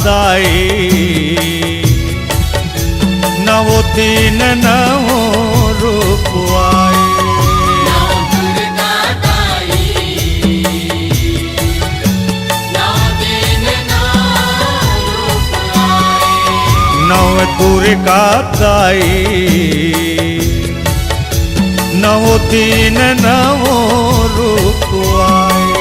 दाई नवो तीन नवो रूप आई। नव दुर्गा दाई नवो तीन नवो रूप आई।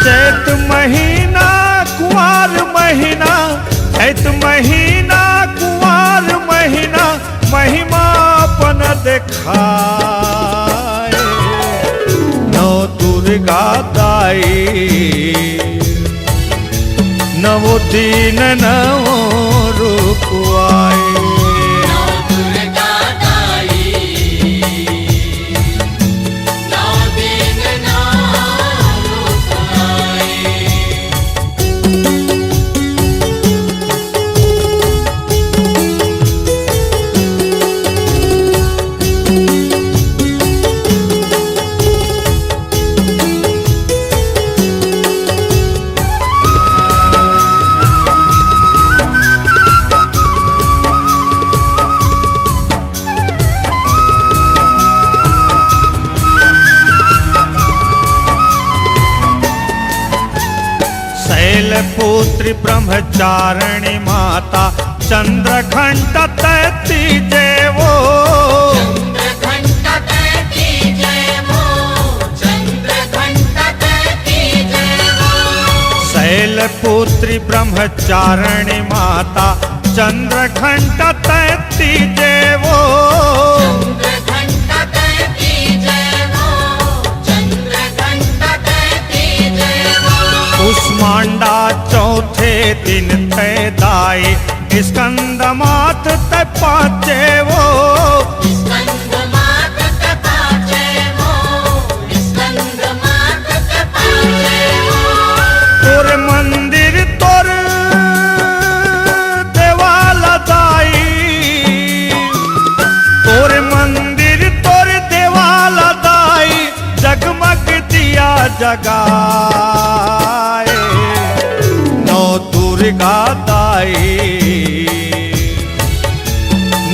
चैत महीना कुंवार महीना, चैत महीना कुंवार महीना, महिमा अपन देखाए नौ दुर्गा दाई नवो तीन नवो रूप आई। शैलपुत्री ब्रह्मचारिणी माता चंद्रघंट तैती जेवो। शैलपुत्री ब्रह्मचारिणी माता चंद्रघंट तैती जेवो। कुष्मांडा चौथे दिन ते दाई स्कंद मात ते पाचे वो। तोर मंदिर तोर देवाला दाई, तोर मंदिर तोर देवाला दाई जगमग दिया जगाए नौ दुर्गा दाई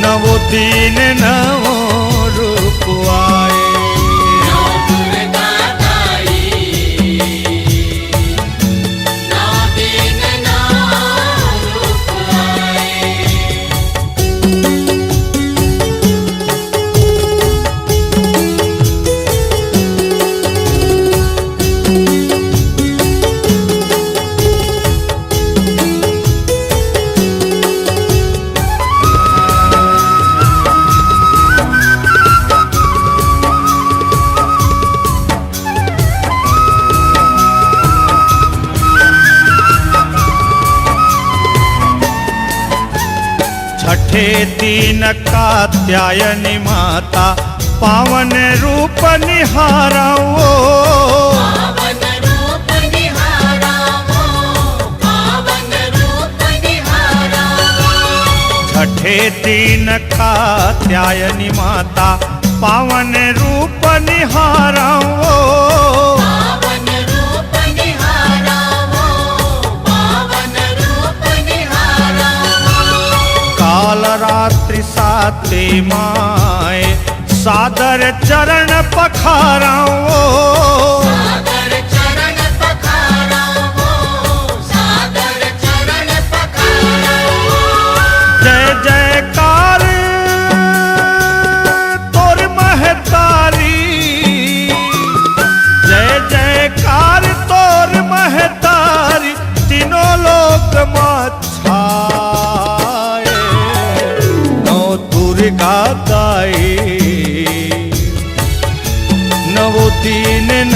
नवो तीन नवो रूप आए। छठे दिन कात्यायनी माता पावन रूप निहाराओ। छठे दिन कात्यायनी माता पावन रूप निहाराओ। काल रात्रि साते माए सादर चरण पखाराओ। जय जयकार तोर महतारी, जय जयकार तोर महतारी तीनों लोक माछाए नौ दुर्गा दाई नवो तीन न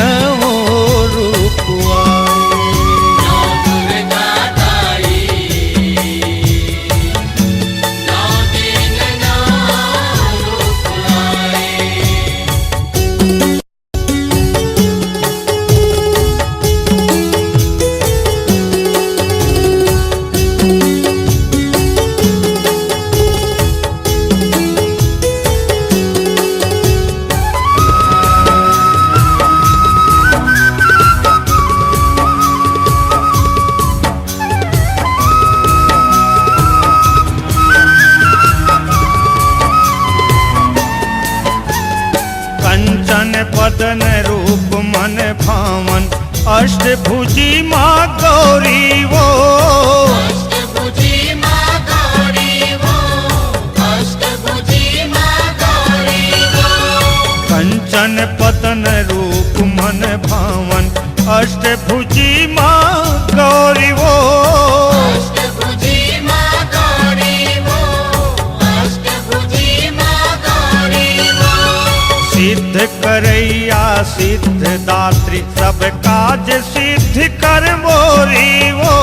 कंचन बदन रूप मन भावन अष्टभुजी माँ गौरी वो अष्टभुजी माँ गौरी वो अष्टभुजी माँ गौरी वो कंचन बदन रूप मन भावन अष्टभुजी माँ गौरी वो अष्टभुजी माँ गौरी वो अष्टभुजी माँ गौरी वो सिद्ध करैया सिद्ध दात्री सब काज सिद्ध कर मोरी वो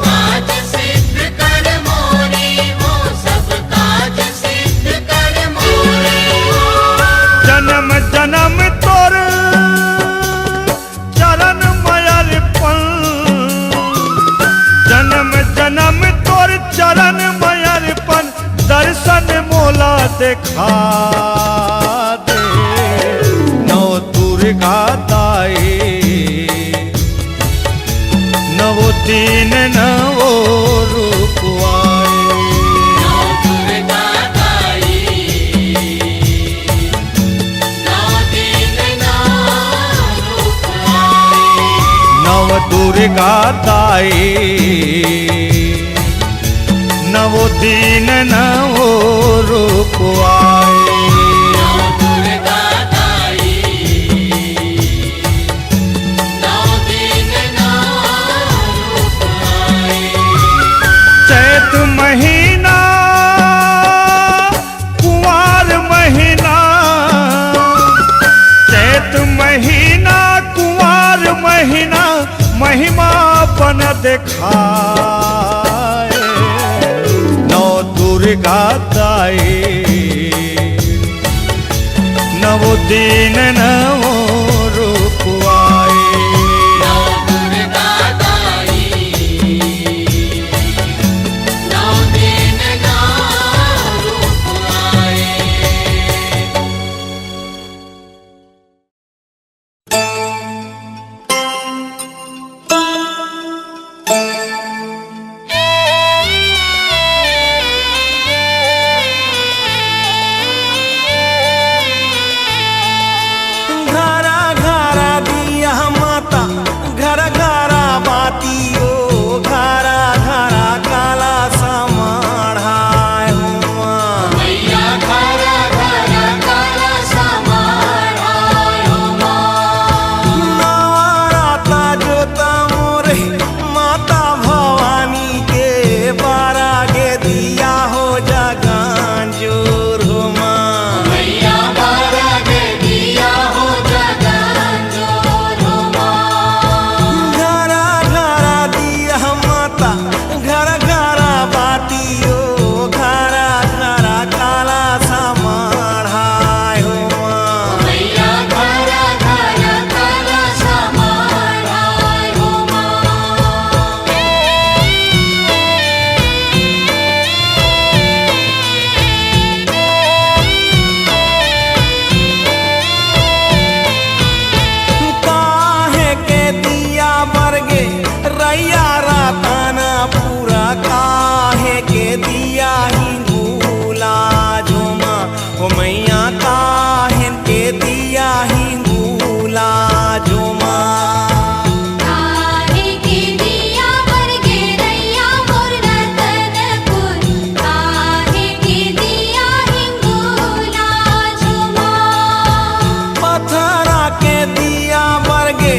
काज सिद्ध कर मोरी वो सब काज सिद्ध कर मोरी वो जन्म जन्म तोर चरण मयरपन जन्म जन्म तोर चरण मयरपन दर्शन मोला देखा दे नौ दुर्गा दाई नवो दिन नवो रूप आए नौ दुर्गा दाई नौ दिन नौ रूप आई नव दुर्गा दाई नवो दिन नवो रूप आए नौ दुर्गा दाई नौ दिन नौ रूप आई चैत महीना कुंवार महीना चैत महीना कुंवार महीना महिमा बन देखाए नौ दुर्गा दाई नवो दिन नवो रूप आए नौ दुर्गा दाई नौ दिन नौ रूप आई घरा घरा दिया माता घर घरा बाती ओ घरा घरा काला समाढ़ाय हुआ मैया घरा घरा काला समाढ़ायो माँ नवराता जोता मोरे माता भवानी के बारा गे दिया हो जगांजूर हो माँ मैया बारा गे दिया हो जगांजोर हो माँ घरा घरा दिया माता घर घरा बाती ओ घरा घरा काला समाढ़ाय हो माँ मैया घरा घरा काला समाढ़ायो माँ काहे के दिया बरगे रैया राताना पूरा काहे के दिया हिंगूला झोमा ओ मैया काहे के दिया हिंगूला झोमा काहे के दिया बरगे रैया मोर रतनपुर काहे के दिया हिंगोला झुमा पथरा के दिया बरगे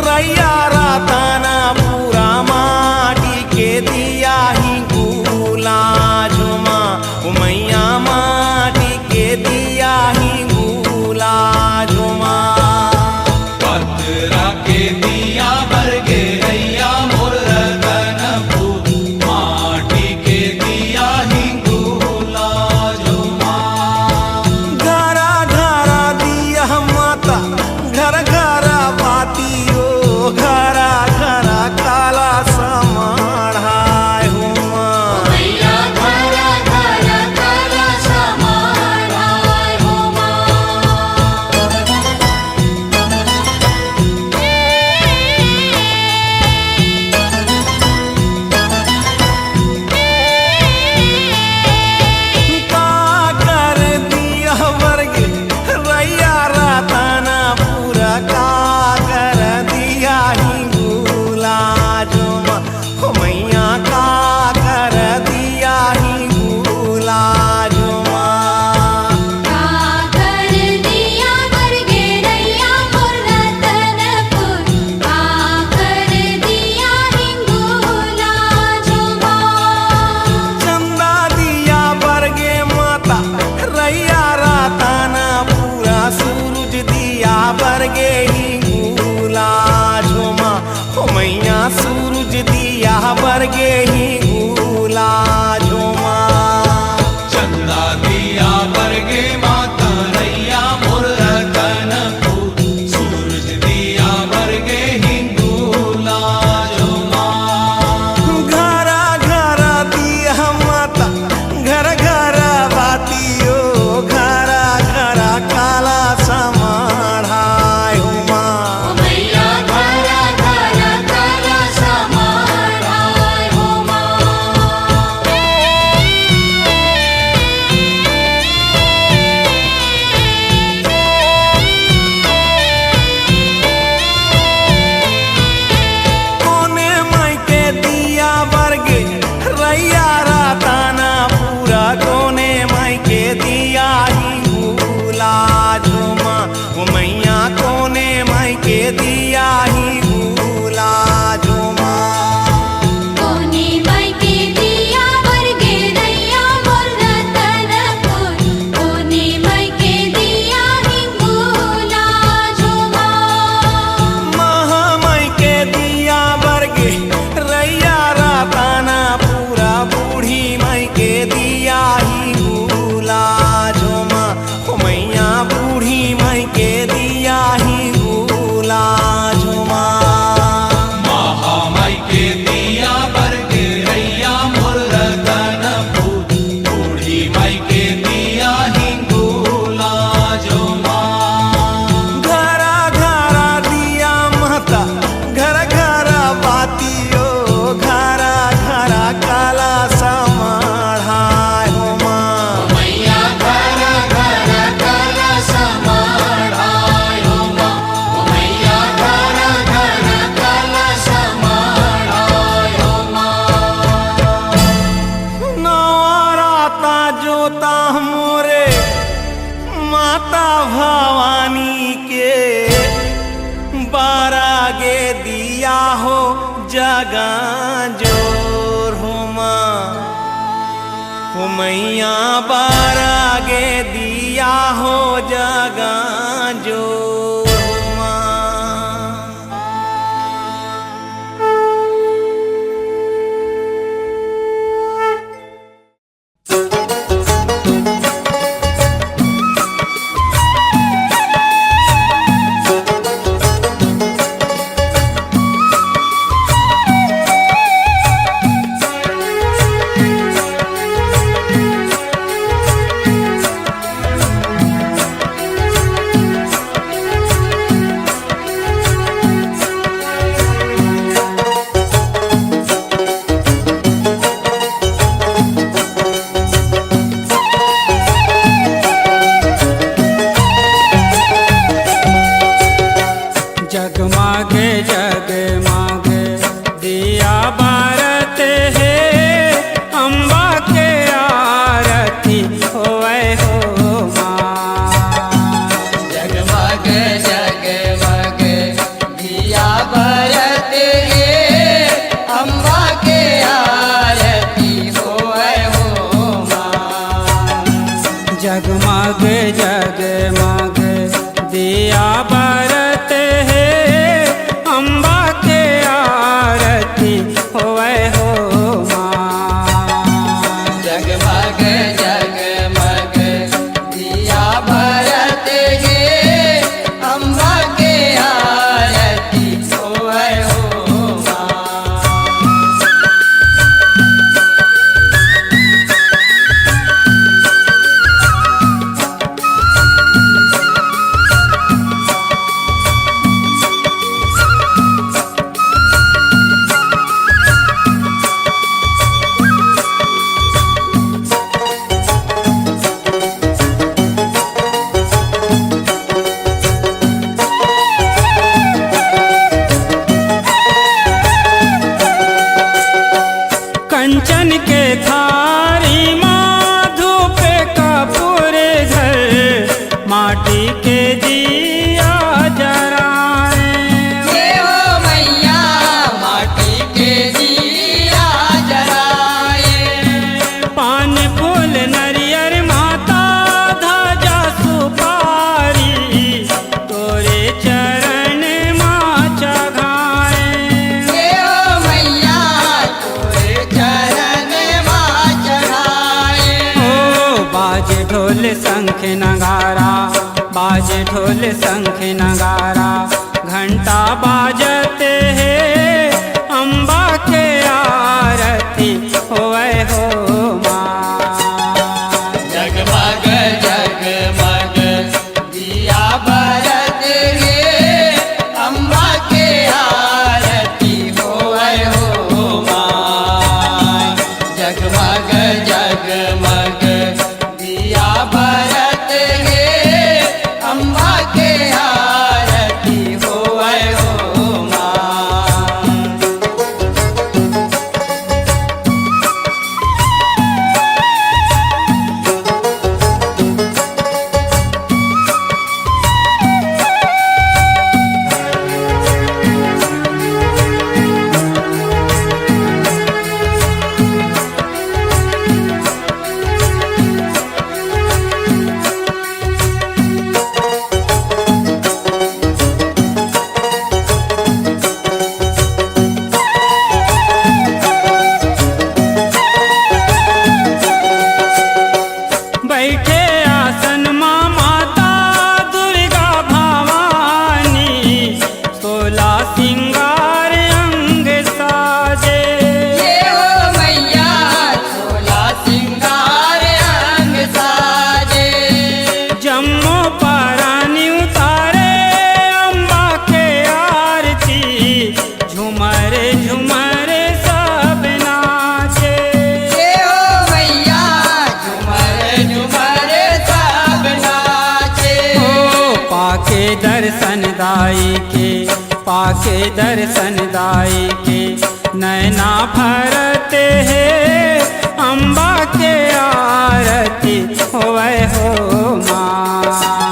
रैया राताना पूरा माटी के दिया हिंगूला झोमा ओ मैया माटी के दिया हिंगूला माता भवानी के 12 गे दिया हो जगा जोर हो माँ हो मैया 12 गे दिया हो जगा जोर हो माँ। जगमागे जगमागे दिया बारत है अम्बा के आरती होए हो माँ। जगमग जगमग दिया बरत गे अम्बा के आरती होए हो माँ। जगमग जगमग दिया बारत है अम्बा के आरती होए हो माँ। जगमग जगमग दिया बरत गे अम्बा के आरती होए हो माँ। कंचन के थारी माधु पे कपूर घर माटी के दिया जराए। देवो मैया माटी के दिया जलाए। पान फूल नरियर माता ध्वजा सुपारी तोरे चरण माँ चघाए। देवो मैया तोरे चरण माँ चढ़ाए। ओ बाजे ढोल शंख नगारा बाजे ढोल शंख नगारा घंटा बाजते है अम्बा के आरती होए हो माँ। जगमग जगमग दिया बरत गे अम्बा के आरती होए हो माँ। जगमग जगमग दिया बरत गे अम्बा के आरती होए हो माँ। बैठे आसन माँ माता दुर्गा भवानी 16 सिंगार अंग साजे। देवो मैया 16 सिंगार अंग साजे। जम्मो पारानी उतारे अम्बा के आरती झुमर झुमर सब नाचे। देवो मैया झुमर झुमर सब नाचे। ओ पाके दर्शन दाई के नैना भरते है अम्बा के आरती होए हो माँ।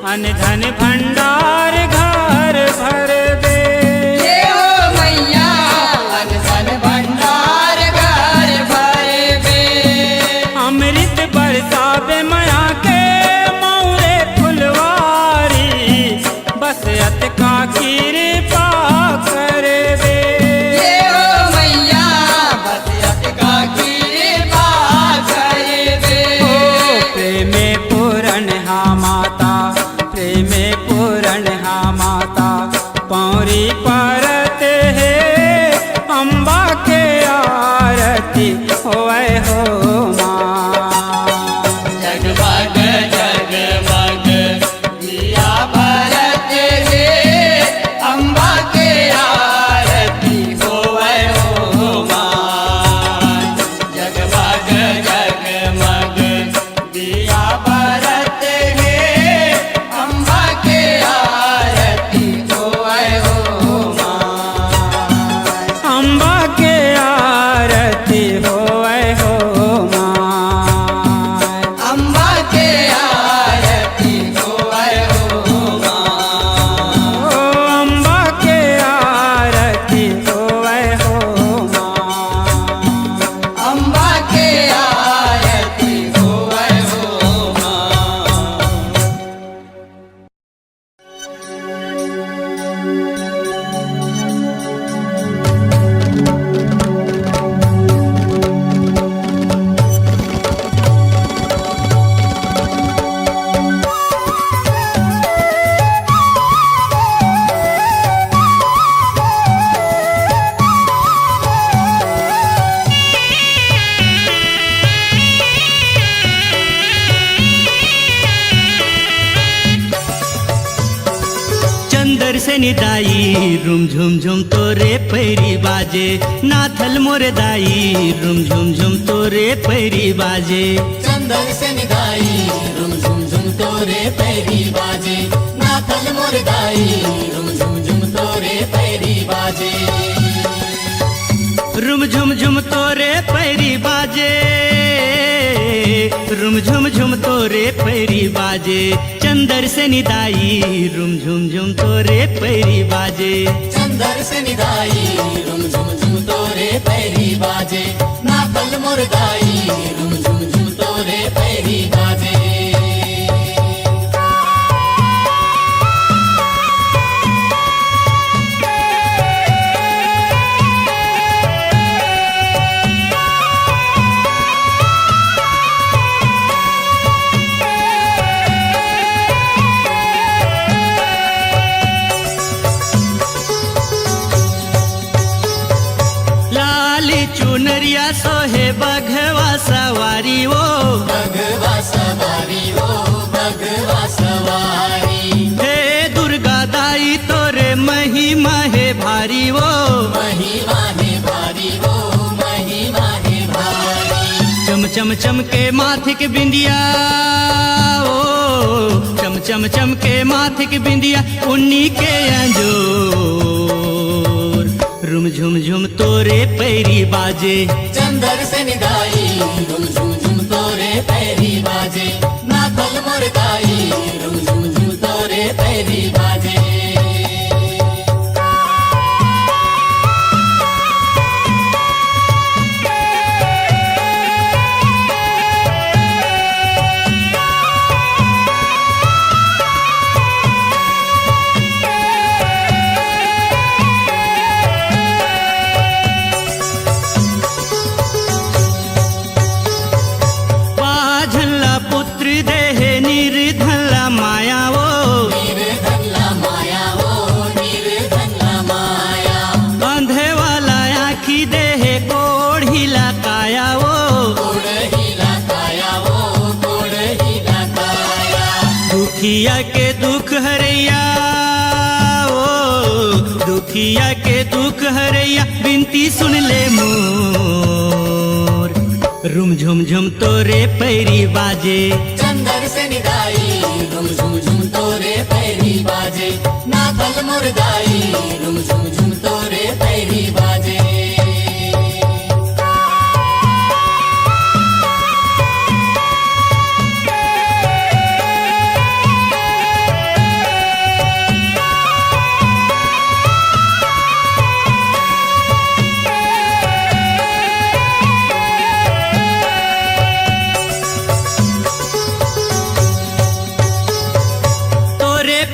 अन धन भंडार घर भर दे। जय हो मैया अन धन भंडार घर भर बे। अमृत बरसावे माया के मौरे फुलवारी, बस अतका कृपा करे बे। जय हो मैया बसियत का कृपा करे बे। ओ प्रेमे पूरण हा माता, प्रेमे पूरण हा माता, पौरी परत है अम्बा के आरती होए हो माँ। जगमग जगमग दिया भरत रे, अम्बा के आरती होवे हो माँ। जगमग जगमग दिया भरत रे, अम्बा के आरती होवे हो माँ। अम्बा के आरती होए हो माँ। अम्बा के आरती होवे हो माँ। ओ अम्बा के आरती होए हो माँ। अम्बा के आरती होवे हो माँ। चंदर से निदाई रुम झुम झुम तोरे पैरी बाजे, नाथल मोरे दाई रुम झुम झुम तोरे पैरी बाजे। चंदन से निदाई रुम झुम झुम तोरे पैरी बाजे, नाथल मुरदाई रुम झुम झुम तोरे पैरी बाजे। रुम झुम झुम तोरे पैरी बाजे, रुम झुम झुम तोरे पैरी बाजे। चंदर से निदाई रुम झुम झुम तोरे पैरी बाजे। चंदन से निदाई रुम झुम झुम तोरे पैरी बाजे, नाथल मुरदाई रुम झुम झुम तोरे पैरी बाजे। लाली चुनरिया सोहे बघवा सवारी वो, भगवा सवारी ओ भगवा सवारी, हे दुर्गा दाई तोरे महिमा है भारी वो। महिमा है भारी ओ महिमा है भारी। चम चम चम के माथे के बिंदिया ओ, चम चम चम के माथे के बिंदिया उन्नी के अंजोर। रुम झुम झुम तोरे पैरी बाजे, चंदर से निदाई रुम झुम झुम तोरे पैरी बाजे, नाथल मुरदाई रुम झुम झुम तोरे पैरी बाजे। बाझल्ला पुत्र देह निर्धल्ला माया वो, निर्धनला माया ओ निर्धनला माया, अंधे वाला आखी देह कोढ़िला काया वो। कोड़हीला काया ओ कोड़हीला काया, दुखिया के दुख हरैया ओ, दुखिया के दुख हरैया बिनती सुन ले मोर। रुम झुम झुम तोरे पैरी बाजे, चंदर से निदाई रुम झुम झुम तोरे पैरी बाजे, नाथल मुरदाई रुम झुम झुम तोरे पैरी बाजे।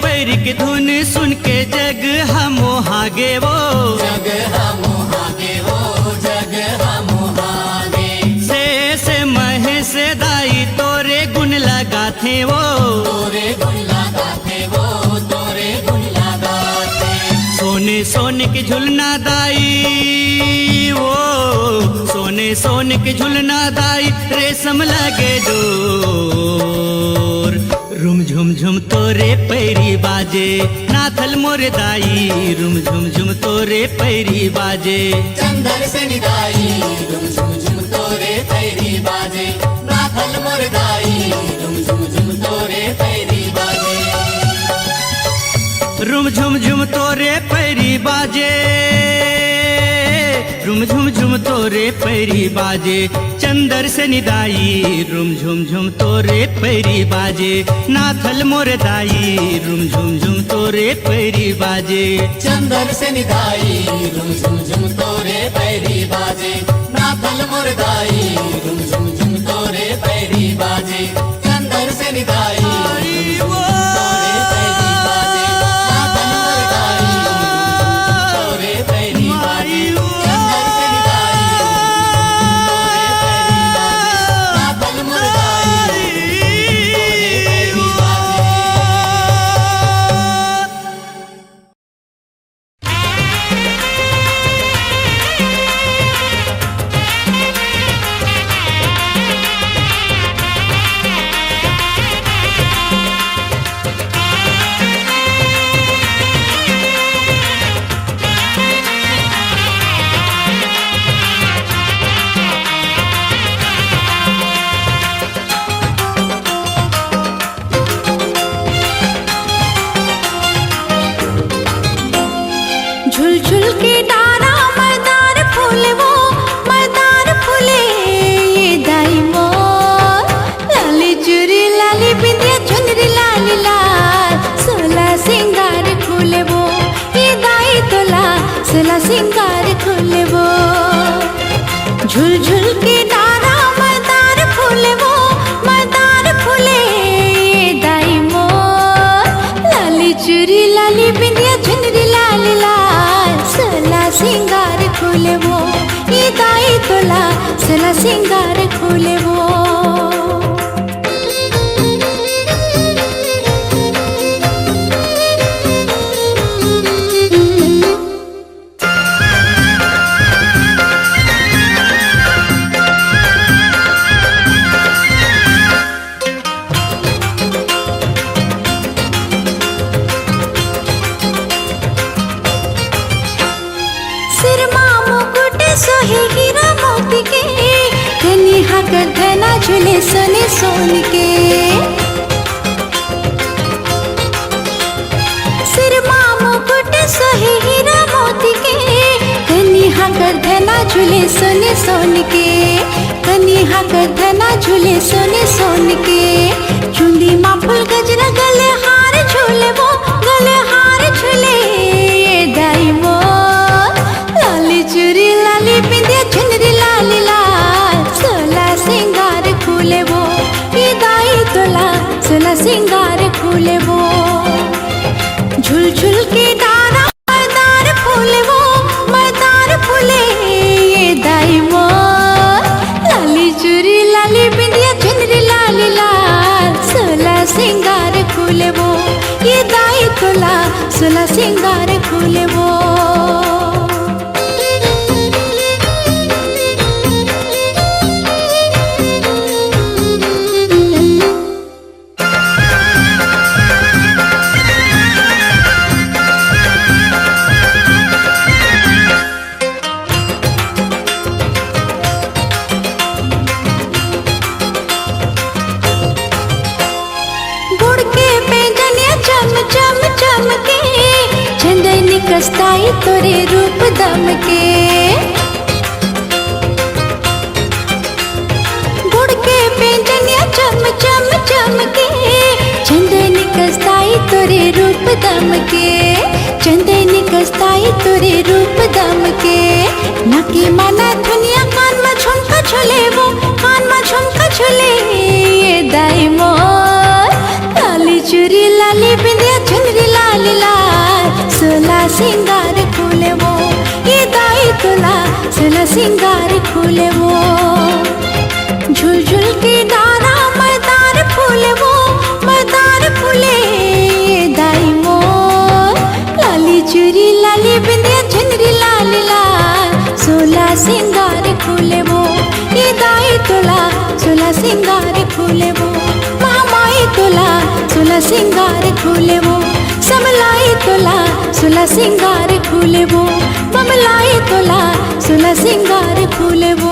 पैर के धुन सुन के जग हम हागे वो जग हम हागे हो जग हम हागे से महे से दाई तोरे गुण लगाथे वो तोरे गुण लगाते वो तोरे गुण लगाते सोने सोने के झुलना दाई वो सोने सोने के झुलना दाई रेशम लगे डोर रुम झुम झुम तोरे पैरी बाजे नाथल मोर दाई रुम झुम झुम तोरे पैरी बाजे चंदन से निदाई झुम झुम झुम तोरे पैरी बाजे नाथल मुरदाई झुम झुम झुम तोरे पैरी बाजे रुम झुम झुम तोरे पैरी बाजे रुम झुम झुम तोरे पैरी बाजे चंदर से निदाई रुम झुम झुम तोरे पैरी बाजे नाथल मोर दाई रुम झुम झुम तोरे पैरी बाजे चंदन से निदाई झुम झुम झुम तोरे पैरी बाजे नाथल मुरदाई झुम झुम झुम तोरे पैरी बाजे चंदन से निदाई झुम झुम तोरे पैरी बाजे नाथल मुरदाई झुम झुम तोरे पैरी बाजे चंदन से निदाई झुम झुम तोरे पैरी बाजे नाथल मुरदाई झुम झुम तोरे पैरी बाजे झुल झुल के डारा मर्दार फूले वो मर्दार फूले ये दाई मोर लाली चूरी लाली बिंदिया चुनरी लाली लाल सोला सिंगार फूले वो ये दाई तोला सोला सिंगार फूले वो झुल झुल के डारा मर्दार फूले वो मर्दार फूले ये दाई मोर लाली चूरी लाली बिंदिया चुनरी लाली लाल सोला सिंगार खोले वो ये दाई तोला सोला सिंगार खोले वो सिरमा मुकुट सोहे हीरा मोती के धनी हाकर धना झूले सोने सोन के सिरमा मुकुट सोहे हीरा मोती के धनी हाकर धना झूले सोने सोन के धनी हाकर धना झूले सोने सोन के चुंदी माँ फूल गजरा गले हार झूले वो गले हार झूले ये दाई मोर लाली चूरी लाली बिंदिया चुनरी लाली लाल सोला सिंगार खूले वो ये दाई तोला सोला सिंगार खूले वो झुल झुल के डारा मर्दार फूले वो मर्दार फूले ये दाई मोर लाली चूरी लाली बिंदिया चुनरी लाली लाल सोला सिंगार खूले वो ये दाई तोला सोला सिंगार खूले वो गुड़ के बेगनिया चम चम चमके चंदनी कस्ताई तोरे रूप दम के गुड़ के बेगनिया चम चम चमके चंदनी कस्ताई तोरे रूप दम के चंदनी कस्ताई तोरे रूप दम के नकी मना दुनिया कान में झुमका झुले वो कान में झुमका झुले ये दाई मोर लाली चूरी लाली बिंदिया लाल लाल सोला सिंगार खुले वो ये दाई तोला सोला सिंगार खुले वो झुलझुल के डारा मदार फूले वो मदार फूले दाई मो लाली चूरी लाली बिंदिया झुनरी लाल लाल सोला सिंगार खुले वो ये दाई तोला सोला सिंगार खुले वो मामाई तोला सोला सिंगार खुले वो समलाई तोला सोला सिंगार खुले वो बमलाई तोला सोला सिंगार खुले वो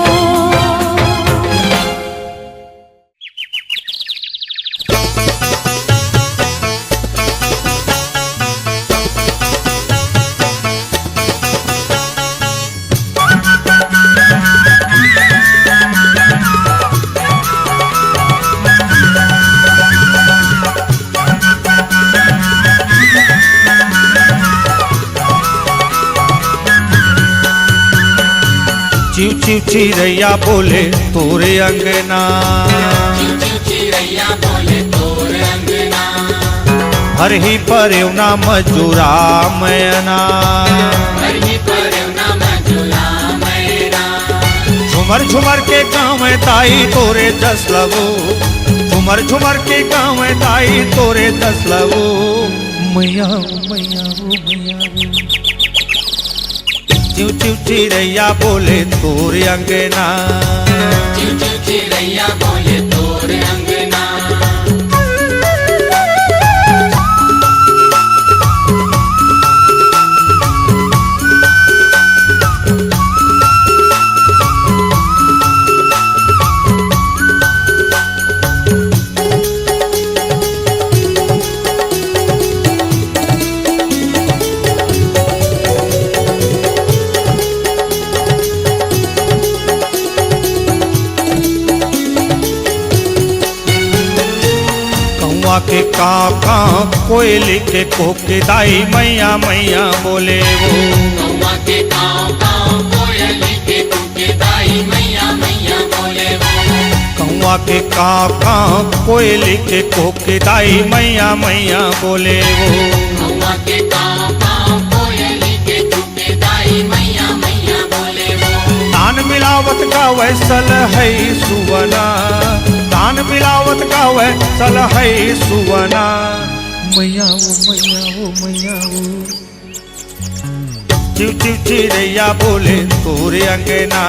चिव चिव चिरैया बोले तोरे अंगना, चिरैया बोले तोर अंगना, हर ही परवना मजूरा मैना, हरि परवना मजुला मैना, झुमर झुमर के गाँव ताई तोरे दस लगो, झुमर झुमर के गाँव ताई तोरे दस लगो, मैया मैया मैया चिव चिव चिरैया बोले तोरे अंगना, चिरैया बोले तोर अंगना, के काँव काँव कोयली के कोके दाई मैया मैया बोले वो, कौवा के काँव काँव कोयली के कूके दाई मैया मैया बोले वो, कौआ के काँव काँव कोयली के कोके दाई मैया मैया बोले वो, कौवा के काँव काँव कोयली के कूके दाई मैया मैया बोले वो, तान मिलावत का वैसल है सुवना, तान मिलावत का वैसल है सुवना, मैया वो मैया वो चिव चिव चिरैया बोले तोरे अंगना,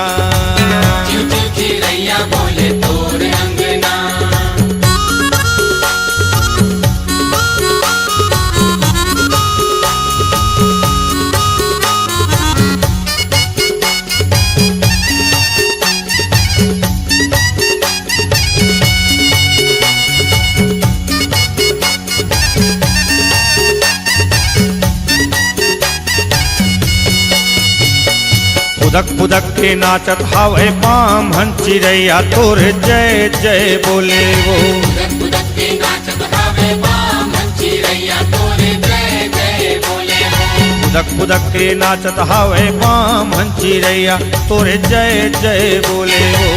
चिरैया बोले तोर अंगना, फुदक फुदक के नाचत हावे पाम हन चिरैया तोरे जय जय बोले वो, फुदक के नाचत हावे बामन चिरैया तोरे जय जय बोले वो, फुदक फुदक के नाचत हावे पाम हन चिरैया तोरे जय जय बोले वो,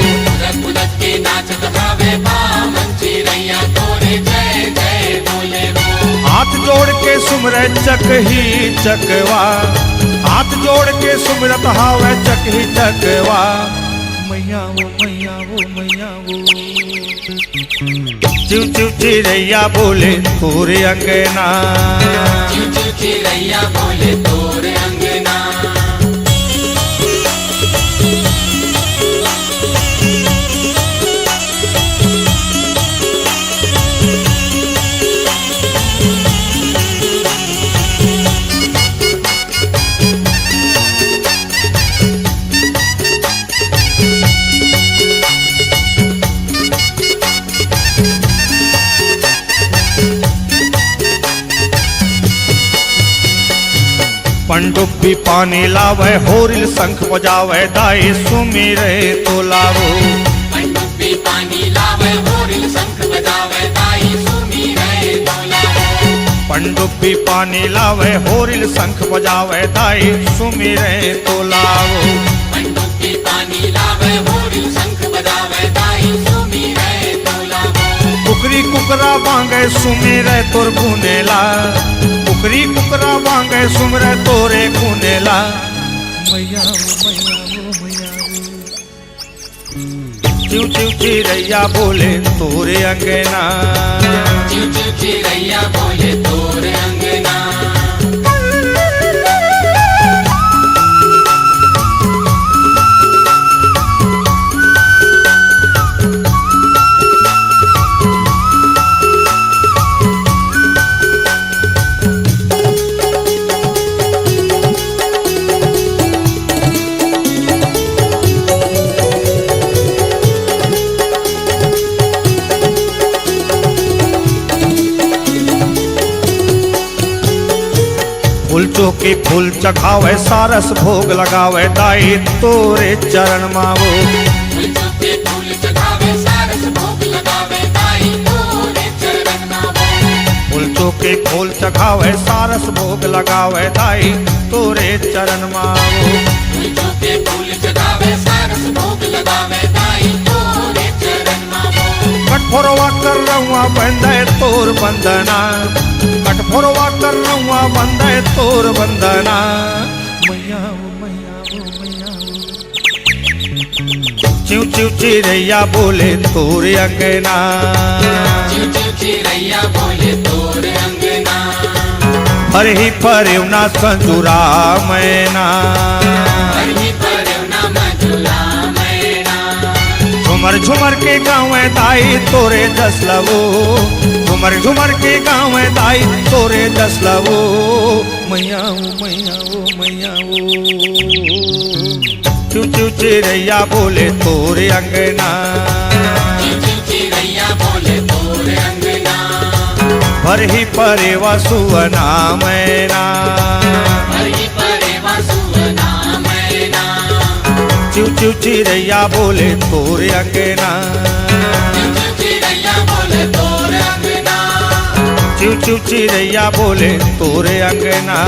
फुदक के नाचत हावे बामन चिरैया तोरे जय जय बोले वो, हाथ जोड़ के सुमरे चक ही चकवा, हाथ जोड़ के सुमरत हावे चक ही चकवा, मैया वो मैया वो मैया वो चिव चिव चिरैया बोले तोरे अंगना, चिरैया बोले तोर अंगना, पंडुब्बी पानी लावे होरिल शंख बजावे दाई सुमिरे तो लावो, पंडुब्बी पानी लावे होरिल शंख बजावे दाई सुमिरे तो लावो, पंडुब्बी पानी लावे होरिल शंख बजावे दाई सुमिरे तो लावो, पंडुब्बी पानी लावे होरिल शंख बजावे दाई सुमिरे तो लावो, कुकरी कुकरा बांगे सुमिरे तोर गुनेला, कुकरी कुकरा वांगे सुमरे तोरे कुनेला मैया ओ मैया चिव चिव चिरैया बोले तोरे अंगना चिव चिव चिरैया बोले तोरे अंगना फूल चौकी फूल चखावे सारस भोग लगावे दाई तोरे चरण मावो फूल चौके फूल चढ़ावे सारस भोग लगावे दाई तोरे चरण मावो फूल चौकी फूल चखावे सारस भोग लगावे दाई तोरे चरण मावो फूल चौके फूल चढ़ावे सारस भोग लगावे दाई तोरे चरण मावो कठोरवा कर रहुआ बंदे तोर बंदना कठोरवा कर रहुआ बंदे तोर बंदना मैया ओ मैया ओ मैया चिव चिव चिरैया बोले तोरे अंगना चिव चिव चिरैया बोले तोरे अंगना हर ही परिवना संजुरा मैना हरि परवना मधुरा मैना झुमर झुमर के गाँव दाई तोरे दस लवो झुमर झुमर के गाँव दाई तोरे दस लवो मैया ओ मैया ओ मैया चिव चिव चिरैया बोले तोरे अंगना चिव चिव चिरैया बोले तोरे अंगना भर ही परेवा सुवना मैना हरि परवा सुवना मैना चिव चिव चिरैया बोले तोरे अंगना चिव चिव चिरैया बोले तोरे अंगना चिव चिव चिरैया बोले तोरे अंगना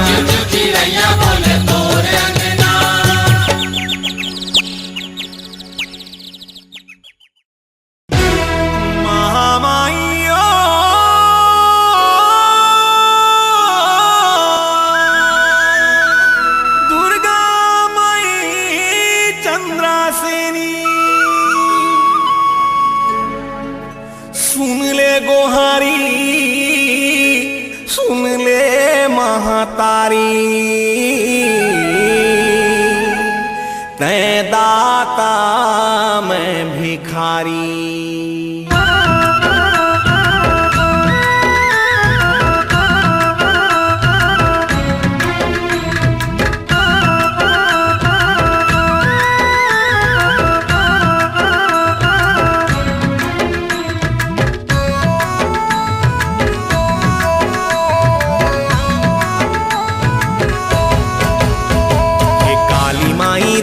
चिव चिव चिरैया बोले तोरे अंगना महामाइयो दुर्गा माई चंद्रासेनी सुन ले गोहारी सुन ले महातारी तै दाता मैं भिखारी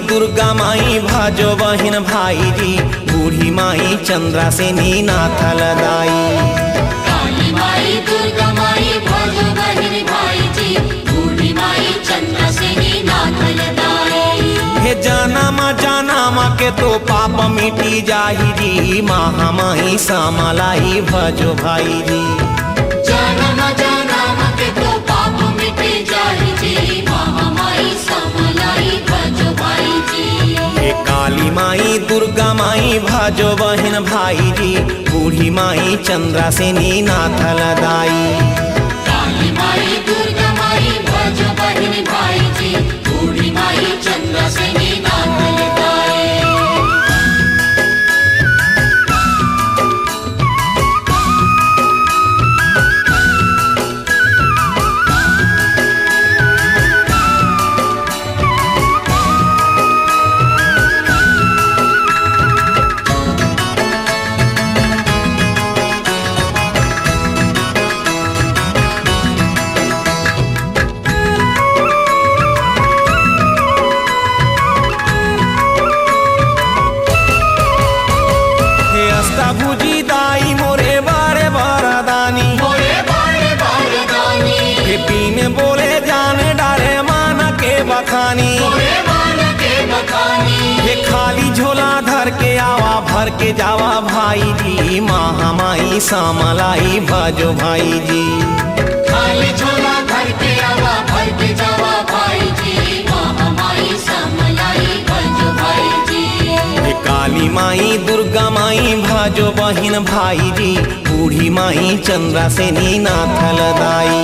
दुर्गा माई भाजो बहिन भाई जी बूढ़ी माई चंद्रासेनी नाथल दाई काली माई दुर्गा माई भोजो बहिन भाई जी बूढ़ी माई चंद्रासेनी नाथल दाई हे जाना मा के तो पाप मिटी जाही जी महामाई सामलाई भजो भाई जी जनम जनम के तो पाप मिटे जाहि जी महामाई समलाई भजो भाई जी हे काली माई दुर्गा माई भजो बहिन भाई जी बूढ़ी माई चंद्रासेनी नाथल दाई काली माई दुर्गा माई भजो बहिन भाई जी बूढ़ी माई चंद्रासेनी नाथल दाई भुजी दाई मोरे बारे बारादानी मोरे बारे बारदानी हे पीन बोले जाने डारे माना के बखानी मोरे मान के बखानी हे खाली झोला धर के आवा भर के जावा भाई जी महामाई सामलाई भजो भाई जी खाली झोला बहिन भाई जी बूढ़ी माई चंद्रासेनी नाथल दाई।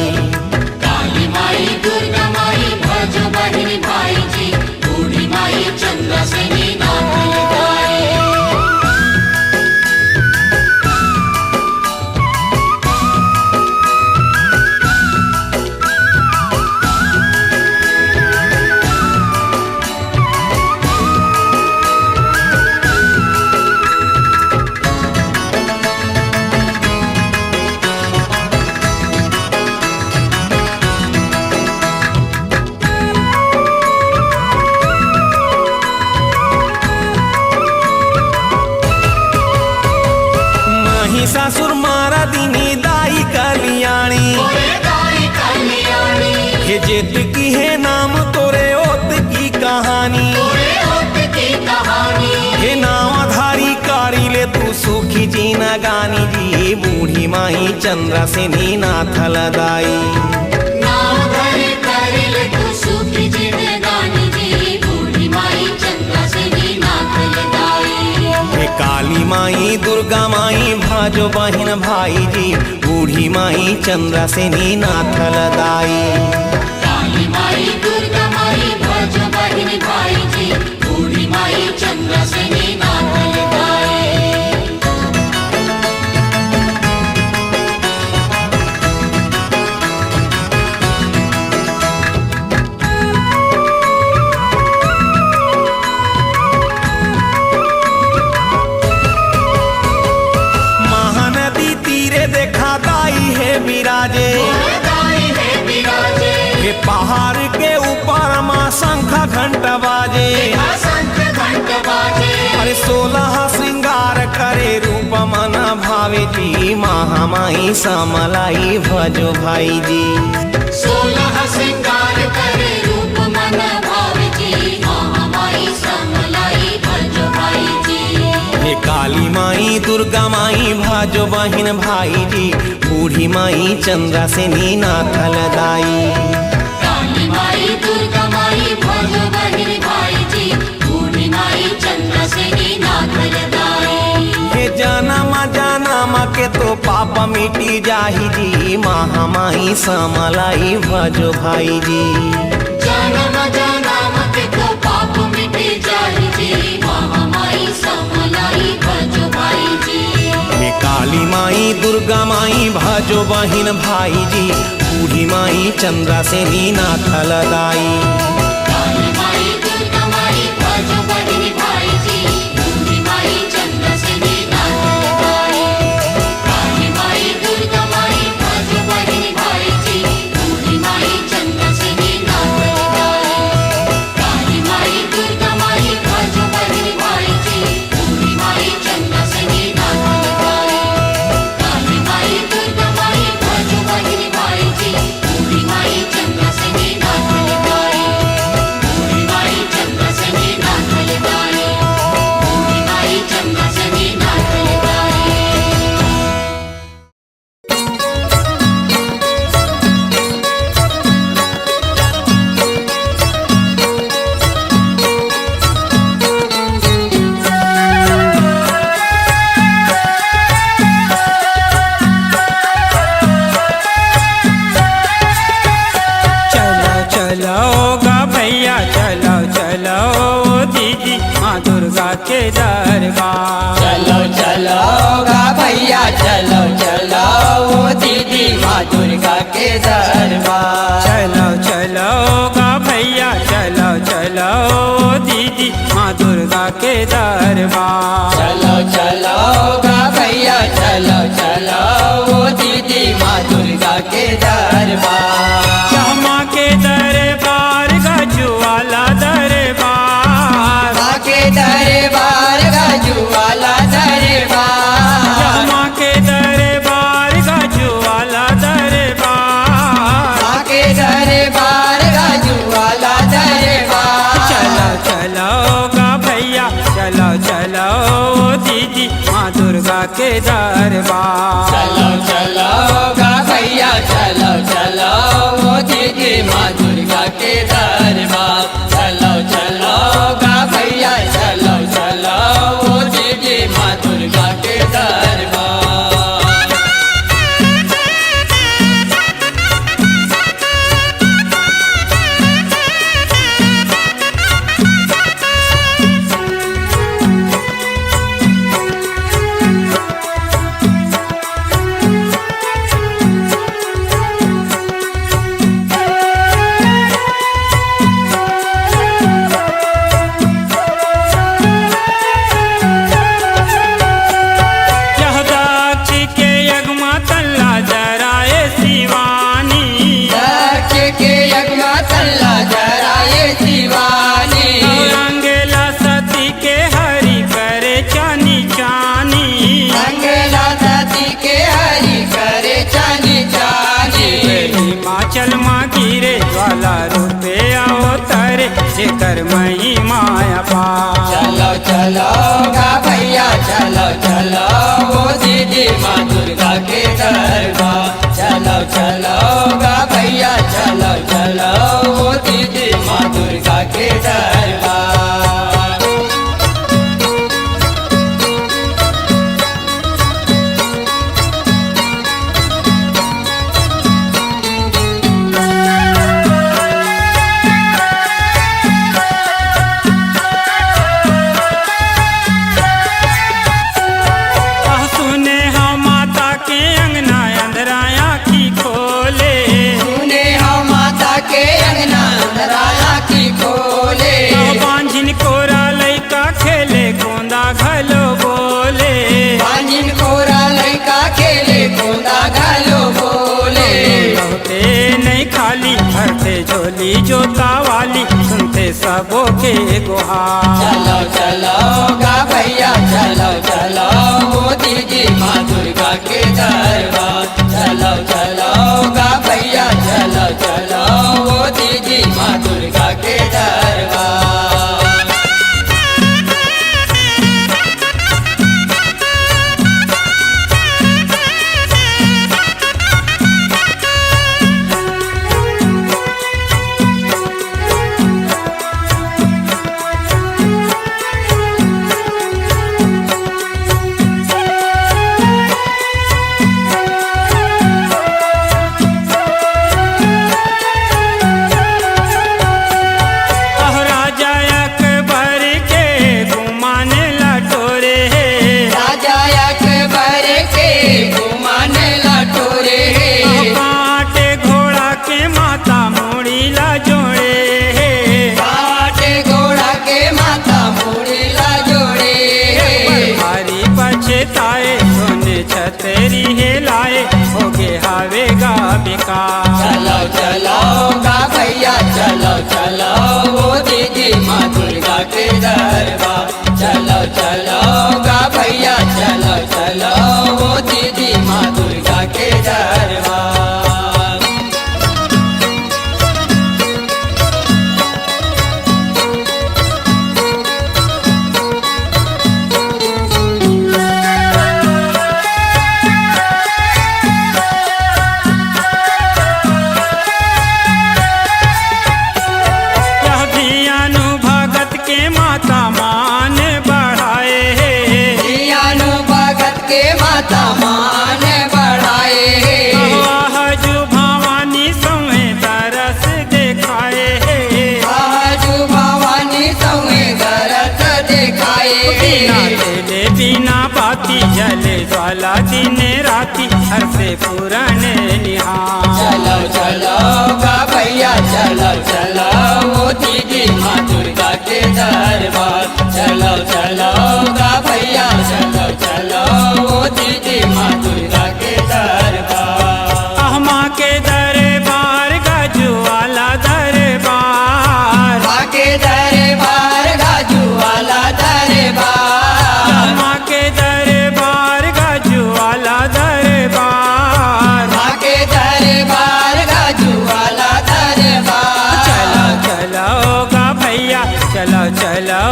काली माई दुर्गा माई भजो बहिनी भाई जी बूढ़ी माई चंद्रासेनी नाथल दाई। सासुर मारा दिनी दाई कलियाणी हे जेत की है नाम तोरे ओत की कहानी। हे नावाधारी कारी ले तू सुखी जीना गानी जी बूढ़ी माई चंद्रासेनी नाथल दाई। काली माई दुर्गा माई भाजो बहिन भाई जी बूढ़ी माई चंद्रासेनी नाथल दाई। काली माई दुर्गा माई भजो बहिनी भाई जी बूढ़ी माई चंद्रासेनी नाथल दाई। देखा दाई है बिराजे हे पहाड़ के ऊपर माँ शंख घंटा बाजे। अरे 16 श्रृंगार करे रूप मन भावे जी महामाई समलाई भजो भाई जी। 16 श्रृंगार करे रूप मन भावे जी महामाई समलाई भजो भाई जी। हे काली माई दुर्गा माई भाजो बहिन भाई जी बूढ़ी माई चंद्रासेनी नाथल दाई। काली माई दुर्गा माई भजो बहिनी भाई जी बूढ़ी माई चंद्रासेनी नाथल दाई। हे जन्म जन्म के तो पाप मिटी जाही जी महामाई समलाई भजो भाई जी। जन्म जन्म के तो पाप मिटी जाही जी महामाई समलाई भजो भाई जी। हे काली माई दुर्गा माई भजो बहिन भाई जी बूढ़ी माई चंद्रासेनी नाथल दाई। काली माई दुर्गा माई भजो बहिनी भाई जी बूढ़ी माई चंद्रासेनी नाथल दाई। काली माई दुर्गा माई भजो बहिनी भाई जी बूढ़ी माई चंद्रासेनी नाथल दाई। काली माई दुर्गा माई भजो बहिनी भाई जी बूढ़ी माई चंद्रासेनी नाथल दाई। काली माई दुर्गा माई भजो बहिनी भाई जी बूढ़ी माई चंद्रासेनी नाथल दाई। बूढ़ी माई चंद्रासेनी नाथल दाई। बूढ़ी माई चंद्रासेनी नाथल दाई। चलो चलो गा भैया चलो चलो दीदी माँ दुर्गा के दरबार। चलो चलो गा भैया चलो चलो दीदी माँ दुर्गा के दरबार। चलो चलो गा भैया चलो चलो दीदी माँ दुर्गा के दरबार। चलो चलो गा भैया चलो चलो दीदी माँ दुर्गा के दरबार। माँ के दरबार गजुवाला दरबार। माँ के दरबार गजुवाला दरबार। माँ के दरबार गजुवाला दरबार। माँ के दरबार गजुवाला दरबार। चलो चलो गा भैया चलो चलो दीदी माँ दुर्गा के दरबार। चलो चलो गा भैया चलो चलो दीदी माँ दुर्गा के दरबार। चलो चलो गा भैया चलो चलो दीदी माँ दुर्गा के दरबार। चल माँ गिरे ज्वाला रूपे अवतरे जेकर महिमा अपार चलो चलो गा भैया चलो चलो वो दीदी माँ दुर्गा के दरबार चलो चलो गा भैया चलो चलो वो दीदी माँ दुर्गा के दरबार सुने हम माता के अंगना अंधराया की खोले सुने हम माता के अंगना अंधराया की खोले बांझिन कोरा लैका खेले गोंदा घलो बोले बांझिन कोरा लड़का खेले गोंदा घलो बोले लौटे नहीं खाली भरते झोली जोता वाली सुनते सबों के गुहार चलो चलो गा भैया चलो चलो वो दीदी माँ दुर्गा के दरबार चलो चलो गा भैया चलो चलो वो दीदी माँ दुर्गा के दरबार राजा अकबर के गुमाने लटोरे राजा अकबर के घुमाने लटोरे कांटे घोड़ा के माता मोड़ी ला जोड़े काटे घोड़ा के माथा मुड़ी ला जोड़े हरी पछताए सोने छतरी हे लाए होगे हावेगा बेकार चलो चलो गा भैया चलो चलो वो दीदी माँ दुर्गा के दरबार चलो चलो गा भैया चलो चलो वो दीदी माँ दुर्गा के दरबार यह भी अनुभगत के माता मान बढ़ाए जियानु भगत के माता मान बढ़ाए आहजु भवानी समय तरस दिखाए आजू भवानी तुम्हें गरत दिखाए बिना तेले बिना बाती जले ज्वाला दिन राती हर से पुराने निहार चलो चलो गा भैया चलो चलो वो दीदी माँ दुर्गा के दरबार चलो चलो गा भैया चलो चलो वो दीदी माँ दुर्गा के दरबार अहमा के दरबार गजू वाला दरबार माँ के दरबार गाजू वाला दरबार अहमा के दरबार गजू वाला दरबार माँ के दरबार गाजू वाला दरबार चलो चलो गा भैया चलो चलो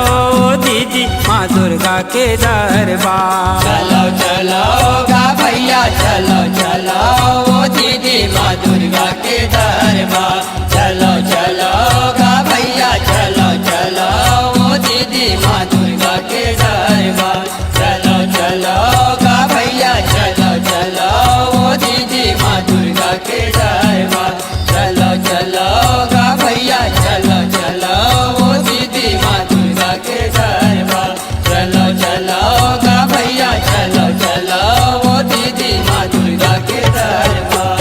दीदी माँ दुर्गा के दरबार चलो चलो गा भैया चलो चलो वो दीदी माँ दुर्गा के दरबार चलो चलो गा भैया चलो चलो वो दीदी माँ दुर्गा के दरबार चलो चलो गा भैया चलो चलो वो दीदी माँ दुर्गा के दरबार चलो चलो गा भैया चलो चलो वो दीदी माँ दुर्गा के दरबार चलो चलो गा भैया चलो चलो वो दीदी माँ दुर्गा के दरबार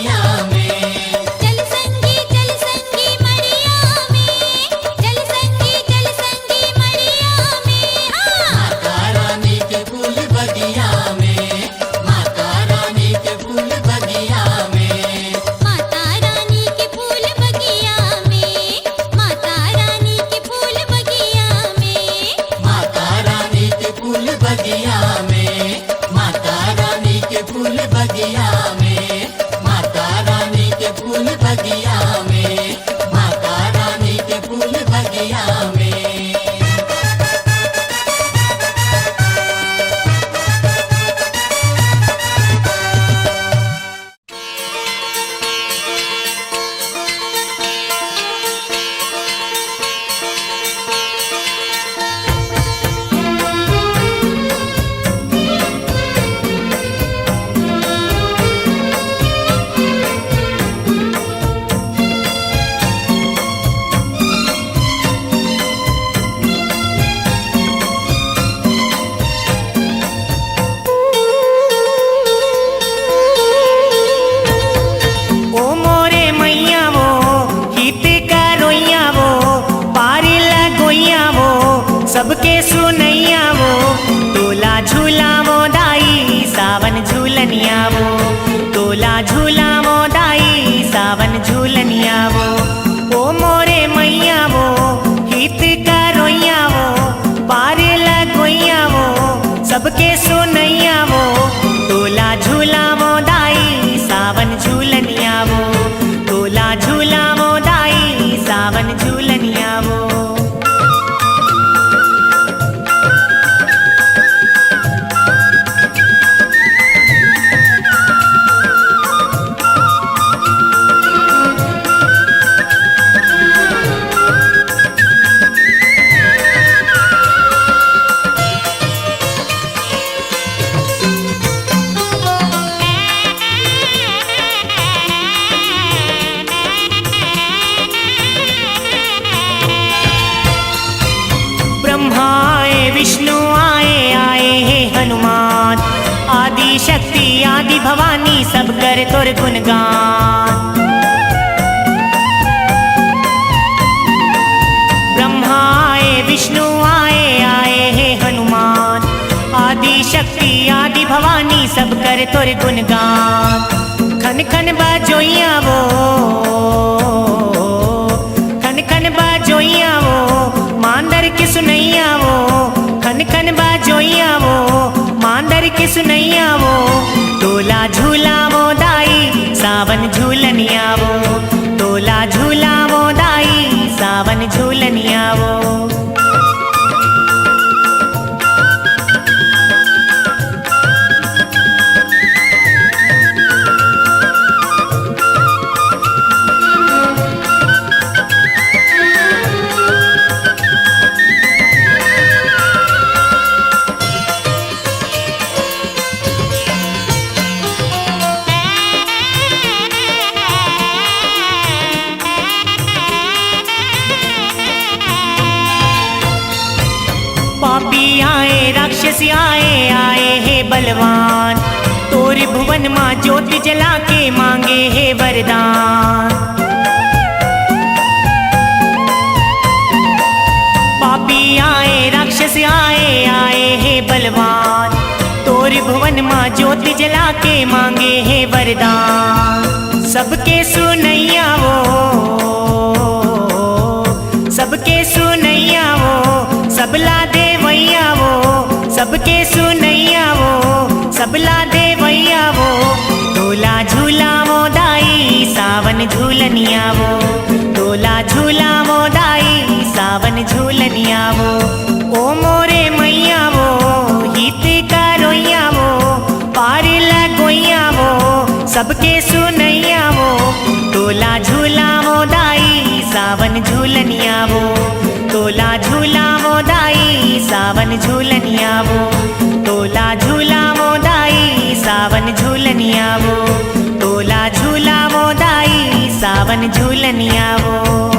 बगिया में। चल संगी मड़िया में, चल संगी मड़िया में। माता रानी के फूल बगिया में, माता रानी के फूल बगिया में। माता रानी के फूल बगिया में, माता रानी के फूल बगिया में। माता रानी के फूल बगिया में, माता रानी के फूल बगिया में। माता रानी के फूल बगिया में, माता रानी के फूल बगिया में। ओ मोरे मैया वो हित का रोइया वो पारी लगोइया वो सबके सुनैया वो तोला झूला वो दाई सावन झूलनिया वो तोला झूला वो दाई सावन झूलनिया वो। ओ मोरे मैया वो हित का रोइया वो पारी लगोइया वो सबके सुनैया वो तोला झूला वो दाई सावन झूलनिया वो तोला झूला वो दाई सावन झूलनिया वो। ब्रह्मा आए विष्णु आए आए हे हनुमान आदि शक्ति आदि भवानी सब कर तोर गुणगान। ब्रह्मा आए विष्णु आए आए हे हनुमान आदि शक्ति आदि भवानी सब कर तोर गुणगान। खन खन बाजोइया वो खन खन बाजोइया वो मांदर की सुनैया वो खन खन बाजोइया वो मांदर की सुनैया वो तोला झूला वो दाई सावन झूलनिया वो तोला झूला वो दाई सावन झूलनिया वो। पापी आए राक्षसी आए आए हे बलवान तोर भुवन माँ ज्योति जला के मांगे हे वरदान। पापी आए राक्षसी आए आए हे बलवान तोर भुवन माँ ज्योति जला के मांगे हे वरदान। सबके सुनैया वो सबके सुनैया वो सबला देवैया वो सबके सुनैया वो सबला देवैया वो तोला झूला वो दाई सावन झूलनिया वो तोला झूला वो दाई सावन झूलनिया वो। ओ मोरे मैया वो हित का रोइया वो पारी लगोइया वो सबके सुनैया वो तोला झूला वो दाई सावन झूलनिया वो तोला झूला वो दाई सावन झूलनिया वो तोला झूला वो दाई सावन झूलनिया वो तोला झूला वो दाई सावन झूलनिया वो।